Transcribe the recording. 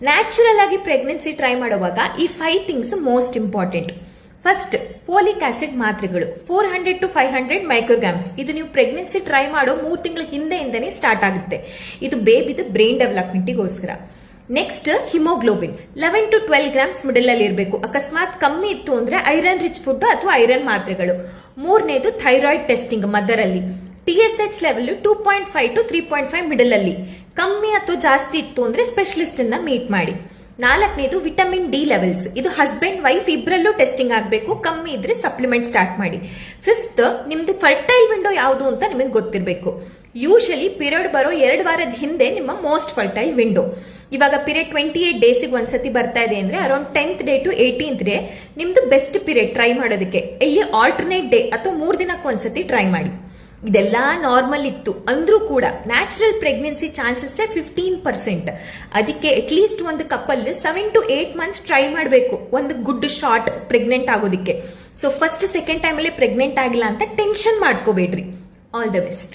Natural ಆಗಿ pregnancy try ಮಾಡುವಾಗ ಈ 5 things most important. First, folic acid ಮಾತ್ರೆಗಳು 400 to 500 ಮೈಕ್ರೋಗ್ರಾಮ್ಸ್. ಇದು ನೀವು ಪ್ರೆಗ್ನೆನ್ಸಿ ಟ್ರೈ ಮಾಡೋ 3 ತಿಂಗಳ ಹಿಂದೆಯಿಂದನೇ ಸ್ಟಾರ್ಟ್ ಆಗುತ್ತೆ. ಇದು ಬೇಬಿದು ಬ್ರೈನ್ ಡೆವಲಪ್ಮೆಂಟಿಗೋಸ್ಕರ. Next, hemoglobin 11 to 12 grams middle ಅಲ್ಲಿ ಇರಬೇಕು. ಅಕಸ್ಮಾತ್ ಕಮ್ಮಿ ಇತ್ತು ಅಂದ್ರೆ ಐರನ್ ರಿಚ್ ಫುಡ್ ಅಥವಾ ಐರನ್ ಮಾತ್ರೆಗಳು. ಮೂರನೇದು, ಥೈರಾಯ್ಡ್ ಟೆಸ್ಟಿಂಗ್ ಮದರ್ ಅಲ್ಲಿ. TSH ಲೆವೆಲ್ 2.5 to 3.5 ಮಿಡಲ್ ಅಲ್ಲಿ. ಕಮ್ಮಿ ಅಥವಾ ಜಾಸ್ತಿ ಇತ್ತು ಅಂದ್ರೆ ಸ್ಪೆಷಲಿಸ್ಟ್ ಅನ್ನ ಮೀಟ್ ಮಾಡಿ. ನಾಲ್ಕನೇದು, ವಿಟಮಿನ್ ಡಿ ಲೆವೆಲ್ಸ್. ಇದು ಹಸ್ಬೆಂಡ್ ವೈಫ್ ಇಬ್ಬರಲ್ಲೂ ಟೆಸ್ಟಿಂಗ್ ಆಗಬೇಕು. ಕಮ್ಮಿ ಇದ್ರೆ ಸಪ್ಲಿಮೆಂಟ್ ಸ್ಟಾರ್ಟ್ ಮಾಡಿ. ಫಿಫ್ತ್, ನಿಮ್ದು ಫರ್ಟೈಲ್ ವಿಂಡೋ ಯಾವುದು ಅಂತ ನಿಮಗೆ ಗೊತ್ತಿರಬೇಕು. ಯೂಶಲಿ ಪೀರಿಯಡ್ ಬರೋ 2 ವಾರದ ಹಿಂದೆ ನಿಮ್ಮ ಮೋಸ್ಟ್ ಫರ್ಟೈಲ್ ವಿಂಡೋ. ಇವಾಗ ಪೀರಿಯಡ್ 28 ಡೇಸಿಗೆ ಒಂದ್ಸತಿ ಬರ್ತಾ ಇದೆ ಅಂದ್ರೆ around 10th day to 18th day ನಿಮ್ದು ಬೆಸ್ಟ್ ಪೀರಿಯಡ್ ಟ್ರೈ ಮಾಡೋದಕ್ಕೆ. ಇಲ್ಲಿ ಆಲ್ಟರ್ನೇಟ್ ಡೇ ಅಥವಾ 3 ದಿನಕ್ಕೆ ಒಂದ್ಸತಿ ಟ್ರೈ ಮಾಡಿ. ಇದೆಲ್ಲ ನಾರ್ಮಲ್ ಇತ್ತು ಅಂದ್ರೂ ಕೂಡ ನ್ಯಾಚುರಲ್ ಪ್ರೆಗ್ನೆನ್ಸಿ ಚಾನ್ಸಸ್ 15%. ಅದಕ್ಕೆ ಅಟ್ಲೀಸ್ಟ್ ಒಂದು ಕಪಲ್ 7 to 8 ಮಂತ್ಸ್ ಟ್ರೈ ಮಾಡಬೇಕು ಒಂದು ಗುಡ್ ಶಾರ್ಟ್ ಪ್ರೆಗ್ನೆಂಟ್ ಆಗೋದಿಕ್ಕೆ. ಸೊ ಫಸ್ಟ್ ಸೆಕೆಂಡ್ ಟೈಮ್ ಅಲ್ಲಿ ಪ್ರೆಗ್ನೆಂಟ್ ಆಗಿಲ್ಲ ಅಂತ ಟೆನ್ಷನ್ ಮಾಡ್ಕೋಬೇಡ್ರಿ. All the best.